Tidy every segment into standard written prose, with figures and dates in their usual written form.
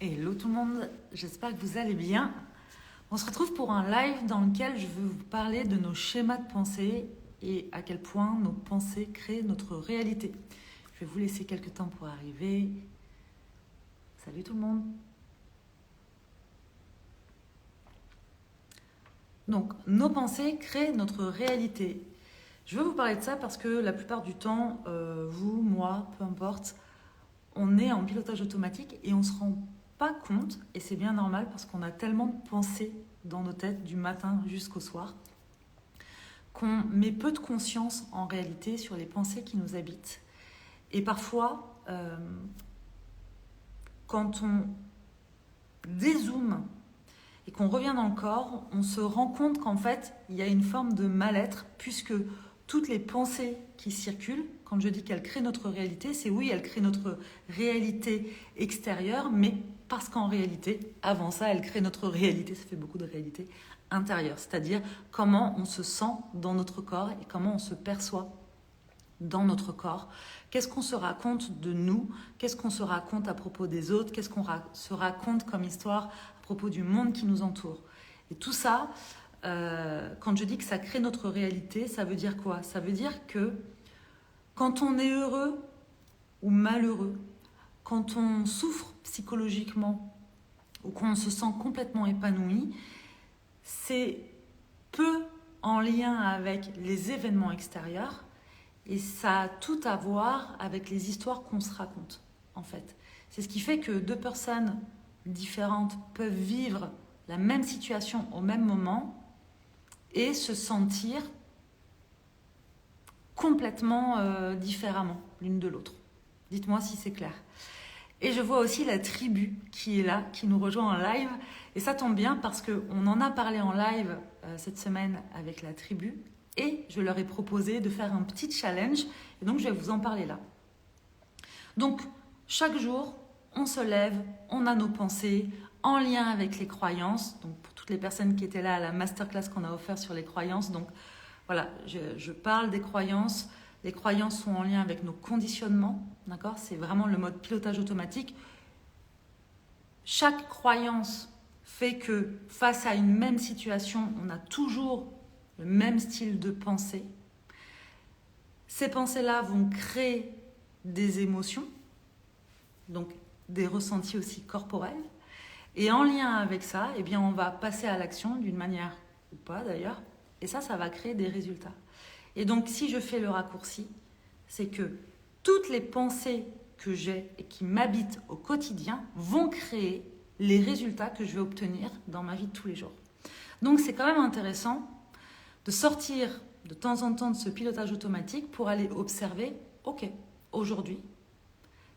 Hello tout le monde, j'espère que vous allez bien. On se retrouve pour un live dans lequel je veux vous parler de nos schémas de pensée et à quel point nos pensées créent notre réalité. Je vais vous laisser quelques temps pour arriver. Salut tout le monde. Donc, nos pensées créent notre réalité. Je veux vous parler de ça parce que la plupart du temps, vous, moi, peu importe, on est en pilotage automatique et on se rend pas compte, et c'est bien normal parce qu'on a tellement de pensées dans nos têtes du matin jusqu'au soir, qu'on met peu de conscience en réalité sur les pensées qui nous habitent. Et parfois, quand on dézoome et qu'on revient dans le corps, on se rend compte qu'en fait, il y a une forme de mal-être puisque toutes les pensées qui circulent, quand je dis qu'elles créent notre réalité, c'est oui, elles créent notre réalité extérieure, mais parce qu'en réalité, avant ça, elles créent notre réalité, ça fait beaucoup de réalité intérieure, c'est-à-dire comment on se sent dans notre corps et comment on se perçoit dans notre corps. Qu'est-ce qu'on se raconte de nous? Qu'est-ce qu'on se raconte à propos des autres? Qu'est-ce qu'on se raconte comme histoire à propos du monde qui nous entoure? Et tout ça, quand je dis que ça crée notre réalité, ça veut dire quoi? Ça veut dire que quand on est heureux ou malheureux, quand on souffre psychologiquement ou qu'on se sent complètement épanoui, c'est peu en lien avec les événements extérieurs et ça a tout à voir avec les histoires qu'on se raconte, en fait. C'est ce qui fait que deux personnes différentes peuvent vivre la même situation au même moment et se sentir complètement différemment l'une de l'autre. Dites-moi si c'est clair. Et je vois aussi la tribu qui est là, qui nous rejoint en live. Et ça tombe bien parce qu'on en a parlé en live cette semaine avec la tribu. Et je leur ai proposé de faire un petit challenge. Et donc, je vais vous en parler là. Donc, chaque jour, on se lève, on a nos pensées en lien avec les croyances. Donc, pour toutes les personnes qui étaient là à la masterclass qu'on a offert sur les croyances. Donc, voilà, je parle des croyances. Les croyances sont en lien avec nos conditionnements, d'accord? C'est vraiment le mode pilotage automatique. Chaque croyance fait que face à une même situation, on a toujours le même style de pensée. Ces pensées-là vont créer des émotions, donc des ressentis aussi corporels. Et en lien avec ça, eh bien, on va passer à l'action d'une manière ou pas d'ailleurs. Et ça va créer des résultats. Et donc, si je fais le raccourci, c'est que toutes les pensées que j'ai et qui m'habitent au quotidien vont créer les résultats que je vais obtenir dans ma vie de tous les jours. Donc, c'est quand même intéressant de sortir de temps en temps de ce pilotage automatique pour aller observer, ok, aujourd'hui,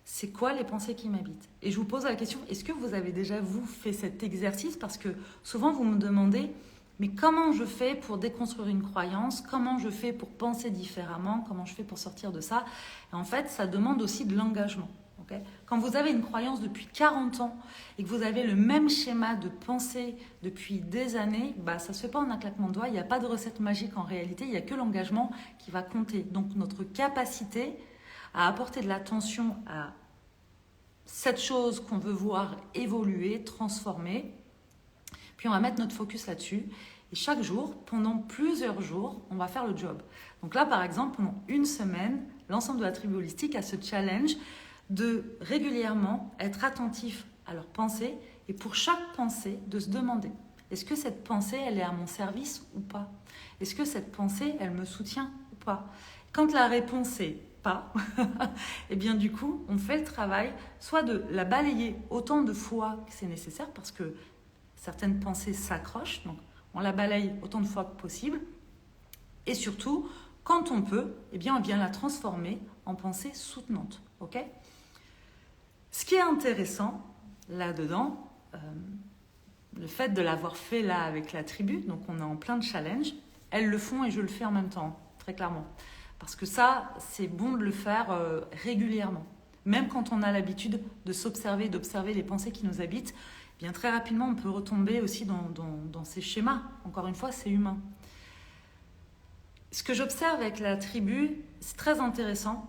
c'est quoi les pensées qui m'habitent? Et je vous pose la question, est-ce que vous avez déjà, vous, fait cet exercice? Parce que souvent, vous me demandez, mais comment je fais pour déconstruire une croyance? Comment je fais pour penser différemment? Comment je fais pour sortir de ça? Et en fait, ça demande aussi de l'engagement. Okay? Quand vous avez une croyance depuis 40 ans et que vous avez le même schéma de pensée depuis des années, bah, ça ne se fait pas en un claquement de doigts. Il n'y a pas de recette magique en réalité. Il n'y a que l'engagement qui va compter. Donc, notre capacité à apporter de l'attention à cette chose qu'on veut voir évoluer, transformer, puis on va mettre notre focus là-dessus. Et chaque jour, pendant plusieurs jours, on va faire le job. Donc là, par exemple, pendant une semaine, l'ensemble de la tribu holistique a ce challenge de régulièrement être attentif à leurs pensées et pour chaque pensée, de se demander, est-ce que cette pensée, elle est à mon service ou pas? Est-ce que cette pensée, elle me soutient ou pas? Quand la réponse est pas, et bien du coup, on fait le travail, soit de la balayer autant de fois que c'est nécessaire, parce que certaines pensées s'accrochent, donc on la balaye autant de fois que possible. Et surtout, quand on peut, eh bien, on vient la transformer en pensée soutenante. Okay? Ce qui est intéressant là-dedans, le fait de l'avoir fait là avec la tribu, donc on est en plein de challenge, elles le font et je le fais en même temps, très clairement. Parce que ça, c'est bon de le faire régulièrement. Même quand on a l'habitude de s'observer, d'observer les pensées qui nous habitent, bien très rapidement, on peut retomber aussi dans ces schémas. Encore une fois, c'est humain. Ce que j'observe avec la tribu, c'est très intéressant,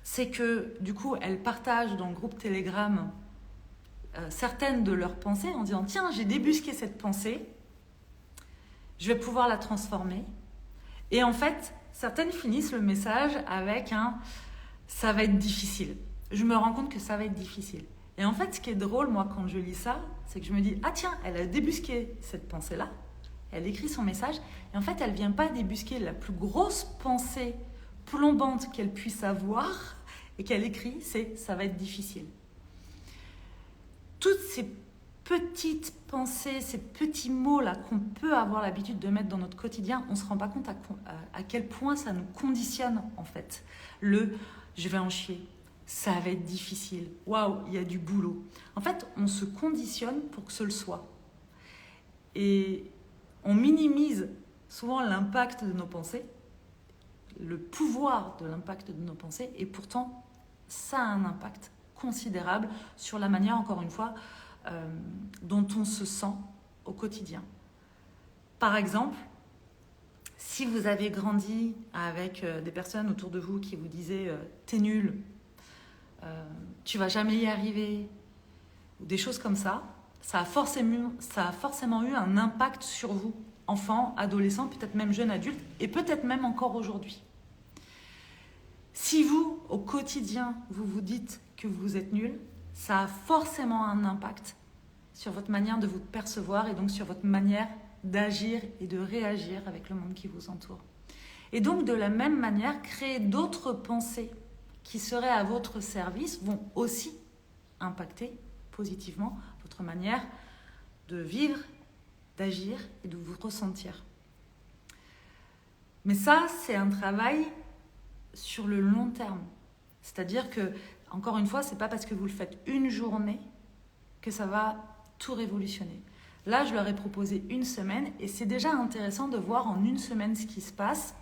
c'est que du coup, elle partage dans le groupe Telegram certaines de leurs pensées en disant « Tiens, j'ai débusqué cette pensée, je vais pouvoir la transformer. » Et en fait, certaines finissent le message avec un « ça va être difficile ». Je me rends compte que ça va être difficile. Et en fait, ce qui est drôle, moi, quand je lis ça, c'est que je me dis « Ah tiens, elle a débusqué cette pensée-là, elle écrit son message, et en fait, elle ne vient pas débusquer la plus grosse pensée plombante qu'elle puisse avoir, et qu'elle écrit, c'est « ça va être difficile ». Toutes ces petites pensées, ces petits mots-là qu'on peut avoir l'habitude de mettre dans notre quotidien, on ne se rend pas compte à quel point ça nous conditionne, en fait. Le « je vais en chier », ça va être difficile, waouh, il y a du boulot. En fait, on se conditionne pour que ce le soit. Et on minimise souvent l'impact de nos pensées, le pouvoir de l'impact de nos pensées, et pourtant, ça a un impact considérable sur la manière, encore une fois, dont on se sent au quotidien. Par exemple, si vous avez grandi avec des personnes autour de vous qui vous disaient « t'es nul », tu vas jamais y arriver, ou des choses comme ça, ça a forcément eu un impact sur vous, enfant, adolescent, peut-être même jeune adulte, et peut-être même encore aujourd'hui. Si vous, au quotidien, vous vous dites que vous êtes nul, ça a forcément un impact sur votre manière de vous percevoir et donc sur votre manière d'agir et de réagir avec le monde qui vous entoure. Et donc, de la même manière, créer d'autres pensées qui seraient à votre service vont aussi impacter positivement votre manière de vivre, d'agir et de vous ressentir. Mais ça, c'est un travail sur le long terme. C'est-à-dire que, encore une fois, ce n'est pas parce que vous le faites une journée que ça va tout révolutionner. Là, je leur ai proposé une semaine et c'est déjà intéressant de voir en une semaine ce qui se passe.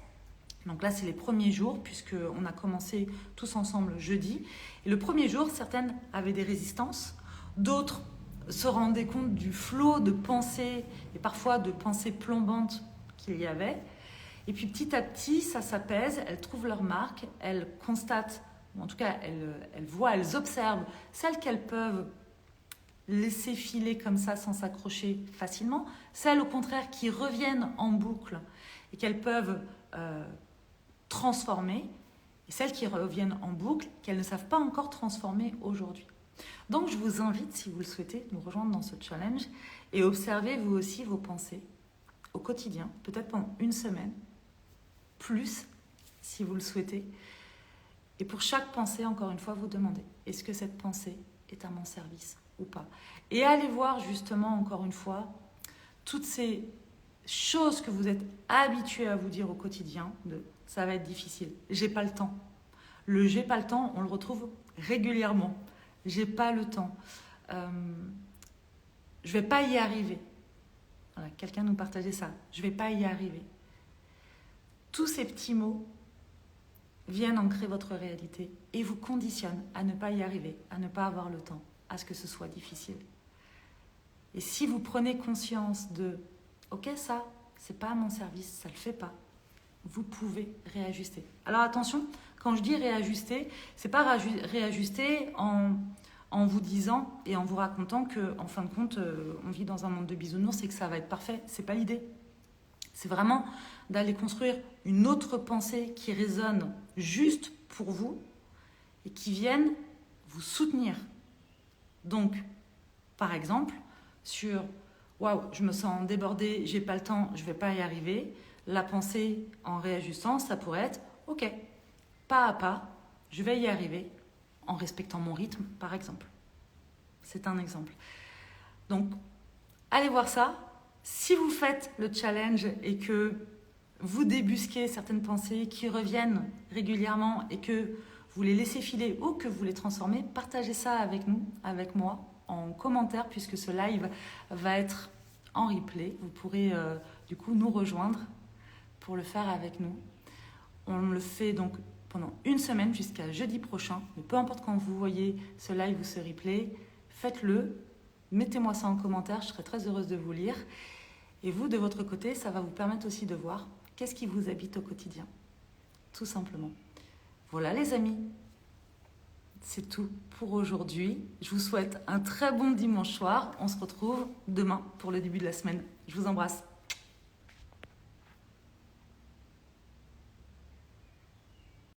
Donc là, c'est les premiers jours puisqu'on a commencé tous ensemble jeudi. Et le premier jour, certaines avaient des résistances, d'autres se rendaient compte du flot de pensées et parfois de pensées plombantes qu'il y avait. Et puis petit à petit, ça s'apaise, elles trouvent leur marque, elles constatent, ou en tout cas elles voient, elles observent celles qu'elles peuvent laisser filer comme ça sans s'accrocher facilement, celles au contraire qui reviennent en boucle et qu'elles peuvent transformer, et celles qui reviennent en boucle qu'elles ne savent pas encore transformer aujourd'hui. Donc je vous invite, si vous le souhaitez, nous rejoindre dans ce challenge et observez vous aussi vos pensées au quotidien, peut-être pendant une semaine, plus si vous le souhaitez. Et pour chaque pensée, encore une fois, vous demandez, est-ce que cette pensée est à mon service ou pas? Et allez voir justement, encore une fois, toutes ces choses que vous êtes habitués à vous dire au quotidien, de ça va être difficile, j'ai pas le temps. Le j'ai pas le temps, on le retrouve régulièrement. J'ai pas le temps. Je vais pas y arriver. Voilà, quelqu'un nous partageait ça. Je vais pas y arriver. Tous ces petits mots viennent ancrer votre réalité et vous conditionnent à ne pas y arriver, à ne pas avoir le temps, à ce que ce soit difficile. Et si vous prenez conscience de « Ok, ça, c'est pas à mon service, ça le fait pas », vous pouvez réajuster. Alors attention, quand je dis réajuster, c'est pas réajuster en vous disant et en vous racontant qu'en fin de compte, on vit dans un monde de bisounours et que ça va être parfait. C'est pas l'idée. C'est vraiment d'aller construire une autre pensée qui résonne juste pour vous et qui vienne vous soutenir. Donc, par exemple, sur « Waouh, je me sens débordée, j'ai pas le temps, je vais pas y arriver », la pensée en réajustant, ça pourrait être « Ok, pas à pas, je vais y arriver en respectant mon rythme, par exemple. » C'est un exemple. Donc, allez voir ça. Si vous faites le challenge et que vous débusquez certaines pensées qui reviennent régulièrement et que vous les laissez filer ou que vous les transformez, partagez ça avec nous, avec moi, en commentaire, puisque ce live va être en replay. Vous pourrez du coup nous rejoindre pour le faire avec nous. On le fait donc pendant une semaine jusqu'à jeudi prochain. Mais peu importe quand vous voyez ce live ou ce replay, faites-le. Mettez-moi ça en commentaire, je serai très heureuse de vous lire. Et vous, de votre côté, ça va vous permettre aussi de voir qu'est-ce qui vous habite au quotidien. Tout simplement. Voilà les amis. C'est tout pour aujourd'hui. Je vous souhaite un très bon dimanche soir. On se retrouve demain pour le début de la semaine. Je vous embrasse.